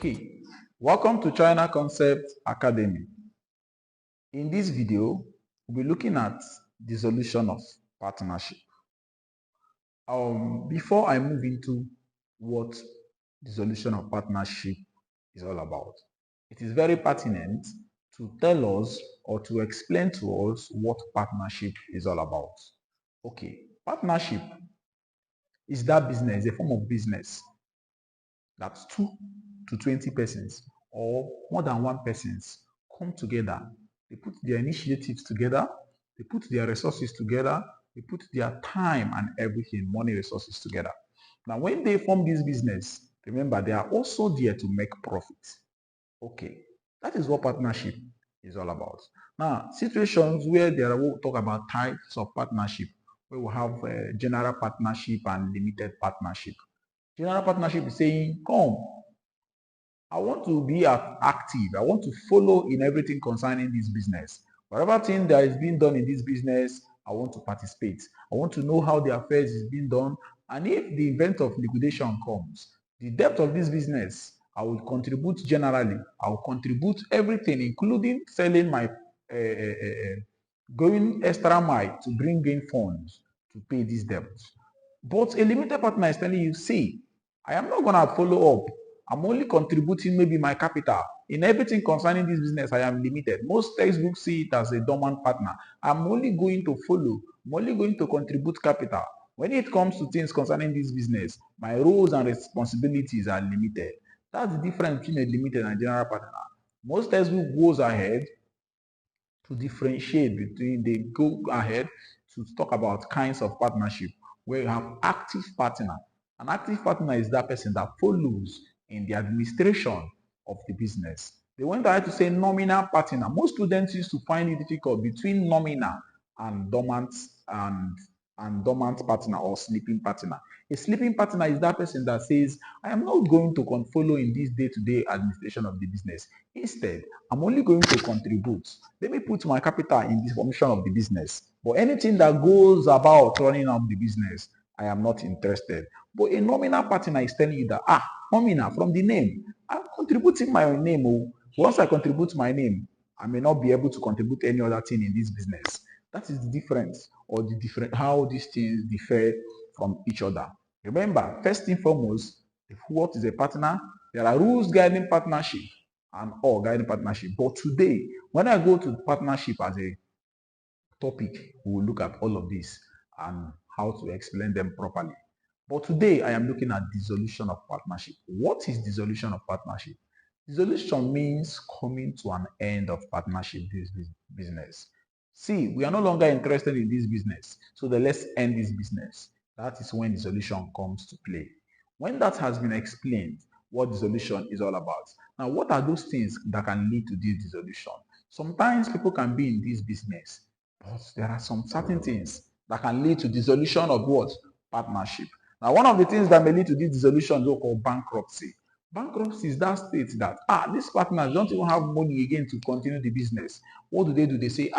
Okay, welcome to China Concept Academy. In this video, we'll be looking at dissolution of partnership. Before I move into what dissolution of partnership is all about, it is very pertinent to tell us or to explain to us what partnership is all about. Okay, partnership is that business, a form of business that's 2 to 20 persons or more than one persons come together. They put their initiatives together, they put their resources together, they put their time and everything, money, resources together. Now, when they form this business, remember, they are also there to make profit. Okay, that is what partnership is all about. Now, situations where we'll talk about types of partnership, where we have general partnership and limited partnership. General partnership is saying, come, I want to be active. I want to follow in everything concerning this business. Whatever thing that is being done in this business, I want to participate. I want to know how the affairs is being done. And if the event of liquidation comes, the depth of this business, I will contribute generally. I will contribute everything, including selling my, going extra mile to bring in funds to pay these debts. But a limited partner is telling you, see, I am not going to follow up. I'm only contributing maybe my capital. In everything concerning this business, I am limited. Most textbooks see it as a dormant partner. I'm only going to follow. I'm only going to contribute capital. When it comes to things concerning this business, my roles and responsibilities are limited. That's the difference between a limited and general partner. Most textbook goes ahead to differentiate between, they go ahead to talk about kinds of partnership where you have active partner. An active partner is that person that follows in the administration of the business. They went ahead to say nominal partner. Most students used to find it difficult between nominal and dormant partner or sleeping partner. A sleeping partner is that person that says, I am not going to follow in this day-to-day administration of the business. Instead, I'm only going to contribute. Let me put my capital in the formation of the business. But anything that goes about running up the business, I am not interested. But a nominal partner is telling you that, nominal, from the name, I'm contributing my name. Once I contribute my name, I may not be able to contribute any other thing in this business. That is the difference, or the different how these things differ from each other. Remember, first and foremost, what is a partner? There are rules guiding partnership and all guiding partnership. But today, when I go to partnership as a topic, we will look at all of this and how to explain them properly. But today, I am looking at dissolution of partnership. What is dissolution of partnership? Dissolution means coming to an end of partnership business. See, we are no longer interested in this business, so let's end this business. That is when dissolution comes to play. When that has been explained, what dissolution is all about. Now, what are those things that can lead to this dissolution? Sometimes people can be in this business, but there are some certain things that can lead to dissolution of what? Partnership. Now, one of the things that may lead to this dissolution is called bankruptcy. Bankruptcy is that state that, these partners don't even have money again to continue the business. What do? They say,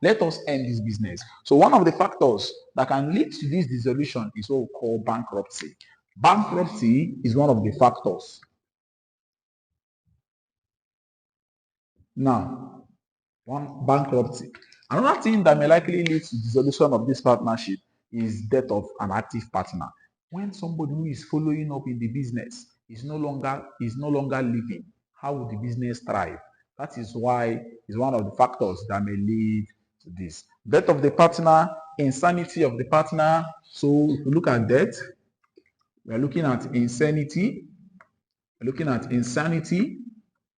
let us end this business. So one of the factors that can lead to this dissolution is what we call bankruptcy. Bankruptcy is one of the factors. Now, one bankruptcy. Another thing that may likely lead to dissolution of this partnership is death of an active partner. When somebody who is following up in the business is no longer living, how will the business thrive? That is why it's one of the factors that may lead to this. Death of the partner, insanity of the partner. So if you look at death, we are looking at insanity. We're looking at insanity.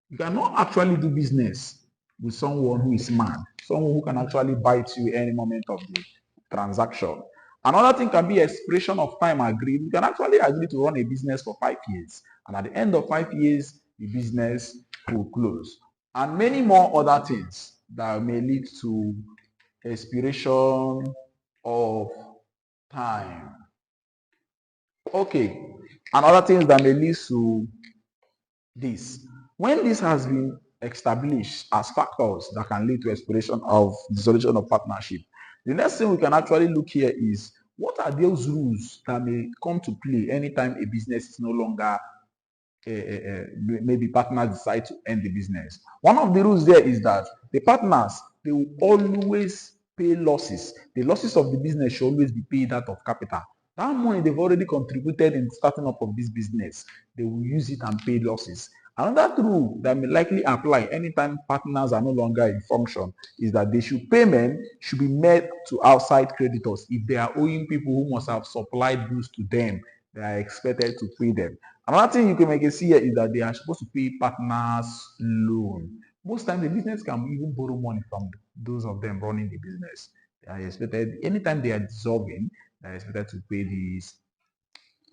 You cannot actually do business with someone who is mad, someone who can actually bite you any moment of the transaction. Another thing can be expiration of time agreed. You can actually agree to run a business for 5 years, and at the end of 5 years, the business will close. And many more other things that may lead to expiration of time. Okay, another things that may lead to this. When this has been established as factors that can lead to expiration of dissolution of partnership, the next thing we can actually look here is what are those rules that may come to play anytime a business is no longer maybe partners decide to end the business. One of the rules there is that the partners, they will always pay losses. The losses of the business should always be paid out of capital. That money they've already contributed in starting up of this business, they will use it and pay losses. Another rule that may likely apply anytime partners are no longer in function is that payment should be made to outside creditors. If they are owing people who must have supplied goods to them, they are expected to pay them. Another thing you can make it see here is that they are supposed to pay partners loan. Most times the business can even borrow money from those of them running the business. They are expected, anytime they are dissolving, they are expected to pay these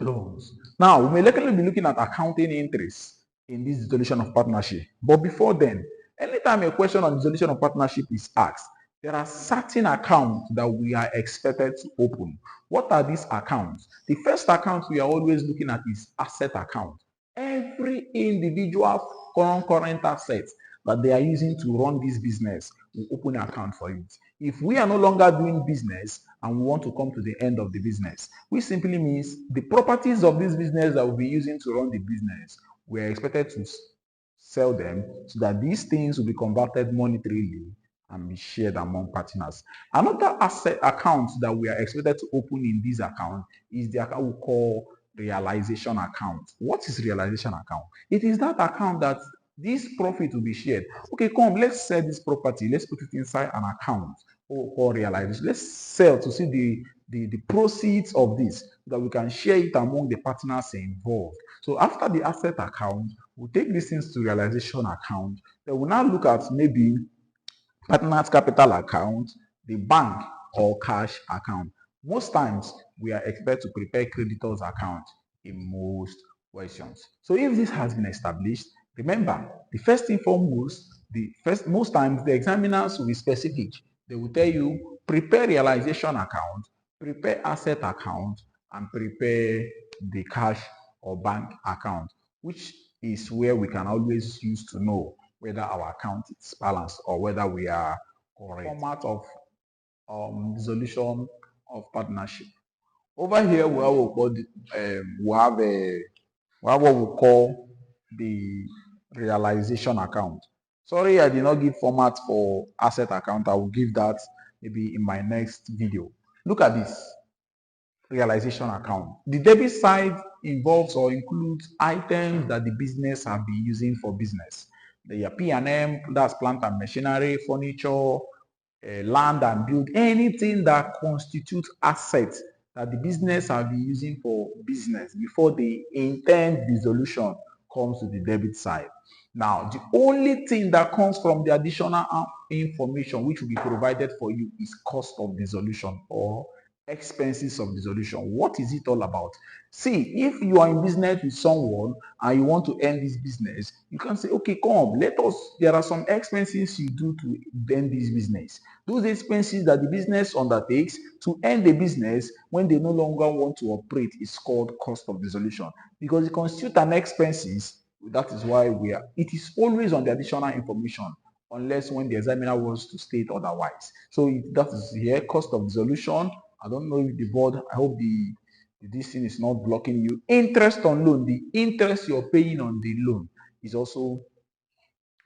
loans. Now, we may likely be looking at accounting interest in this dissolution of partnership. But before then, anytime a question on dissolution of partnership is asked, there are certain accounts that we are expected to open. What are these accounts? The first account we are always looking at is asset account. Every individual current asset that they are using to run this business will open an account for it. If we are no longer doing business and we want to come to the end of the business, which simply means the properties of this business that we'll be using to run the business, we are expected to sell them so that these things will be converted monetarily and be shared among partners. Another asset account that we are expected to open in this account is the account we call realization account. What is realization account? It is that account that this profit will be shared. Okay, come, let's sell this property. Let's put it inside an account or realization. Let's sell to see the proceeds of this so that we can share it among the partners involved. So after the asset account, we'll take these things to realization account. Then we'll now look at maybe partners capital account, the bank or cash account. Most times we are expected to prepare creditors account in most questions. So if this has been established, remember the first thing foremost, most times the examiners will be specific. They will tell you prepare realization account, prepare asset account, and prepare the cash or bank account, which is where we can always use to know whether our account is balanced or whether we are correct. Format of dissolution of partnership. Over here, we have what we call the realization account. Sorry, I did not give format for asset account. I will give that maybe in my next video. Look at this realization account. The debit side involves or includes items that the business have been using for business. The P&M, that's plant and machinery, furniture, land and build, anything that constitutes assets that the business have been using for business before the intend dissolution comes to the debit side. Now, the only thing that comes from the additional information which will be provided for you is cost of dissolution or expenses of dissolution. What is it all about? See, if you are in business with someone and you want to end this business, you can say, okay, come, there are some expenses you do to end this business. Those expenses that the business undertakes to end the business when they no longer want to operate is called cost of dissolution, because it constitutes an expenses. That is why it is always on the additional information, unless when the examiner wants to state otherwise. So that is here, cost of dissolution. I don't know if the board, I hope this thing is not blocking you. Interest on loan, the interest you're paying on the loan is also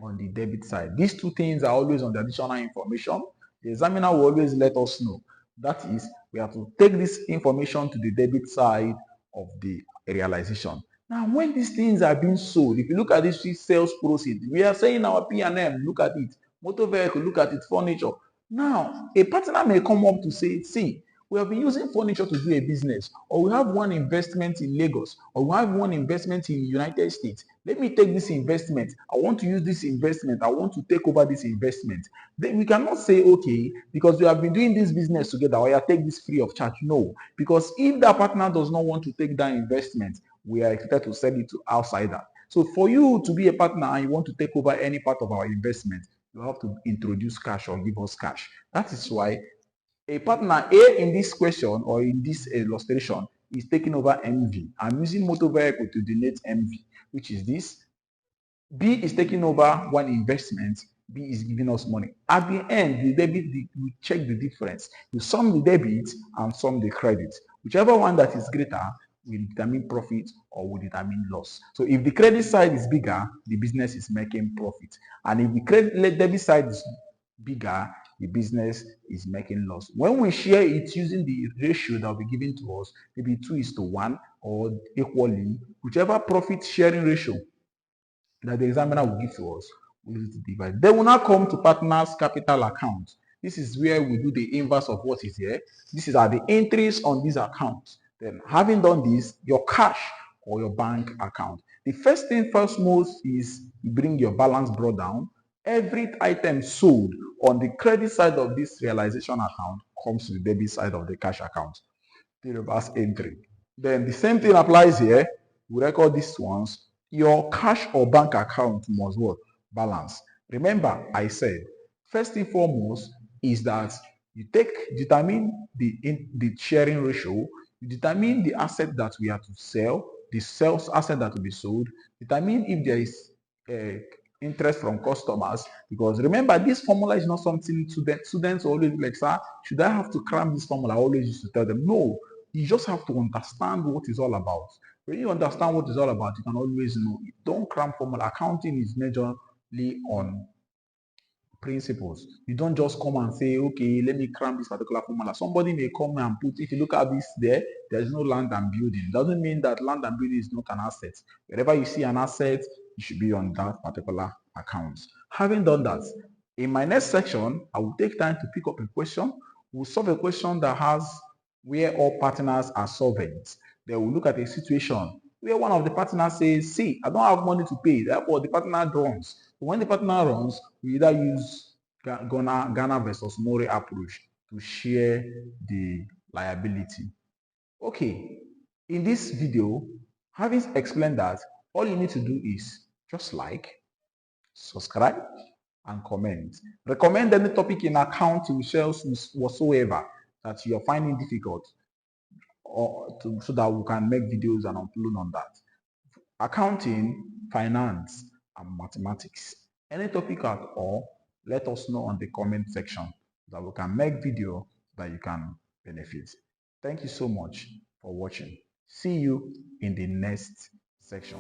on the debit side. These two things are always on the additional information. The examiner will always let us know. That is, we have to take this information to the debit side of the realization. Now, when these things are being sold, if you look at this sales proceeds, we are saying our P&M, look at it. Motor vehicle, look at it. Furniture. Now, a partner may come up to say, see, we have been using furniture to do a business, or we have one investment in Lagos, or we have one investment in the United States. Let me take this investment. I want to use this investment. I want to take over this investment. Then we cannot say, okay, because we have been doing this business together, or I take this free of charge. No, because if that partner does not want to take that investment, we are expected to sell it to outsider. So for you to be a partner and you want to take over any part of our investment, you have to introduce cash or give us cash. That is why a partner A in this question or in this illustration is taking over MV. I'm using motor vehicle to denote MV, which is this. B is taking over one investment. B is giving us money. At the end, the debit, we check the difference. You sum the debit and sum the credit. Whichever one that is greater, will determine profit or will determine loss. So if the credit side is bigger, the business is making profit. And if the debit side is bigger, the business is making loss. When we share it using the ratio that will be given to us, maybe 2:1 or equally, whichever profit sharing ratio that the examiner will give to us, we use to divide. Then we now come to partners capital account. This is where we do the inverse of what is here. This is are the entries on these accounts. Then having done this, your cash or your bank account. The first thing first most is you bring your balance brought down. Every item sold on the credit side of this realization account comes to the debit side of the cash account. The reverse entry. Then the same thing applies here. We record these ones. Your cash or bank account must what? Balance. Remember, I said, first and foremost is that you determine the sharing ratio, you determine the asset that we have to sell, the sales asset that will be sold, determine if there is interest from customers, because remember, this formula is not something students always like, sir, should I have to cram this formula? I always used to tell them, no, you just have to understand what it's all about. When you understand what it's all about, you can always know. Don't cram formula. Accounting is majorly on principles. You don't just come and say, okay, let me cram this particular formula. Somebody may come and put, if you look at this there's no land and building. Doesn't mean that land and building is not an asset. Wherever you see an asset, it should be on that particular account. Having done that, in my next section, I will take time to pick up a question. We'll solve a question that has where all partners are solvent. Then we'll look at a situation where one of the partners says, see, I don't have money to pay, therefore the partner runs. When the partner runs, we either use Ghana versus More approach to share the liability. Okay, in this video, having explained that, all you need to do is just like, subscribe, and comment. Recommend any topic in accounting, sales, whatsoever that you are finding difficult, so that we can make videos and upload on that. Accounting, finance, and mathematics. Any topic at all, let us know on the comment section so that we can make video that you can benefit. Thank you so much for watching. See you in the next section.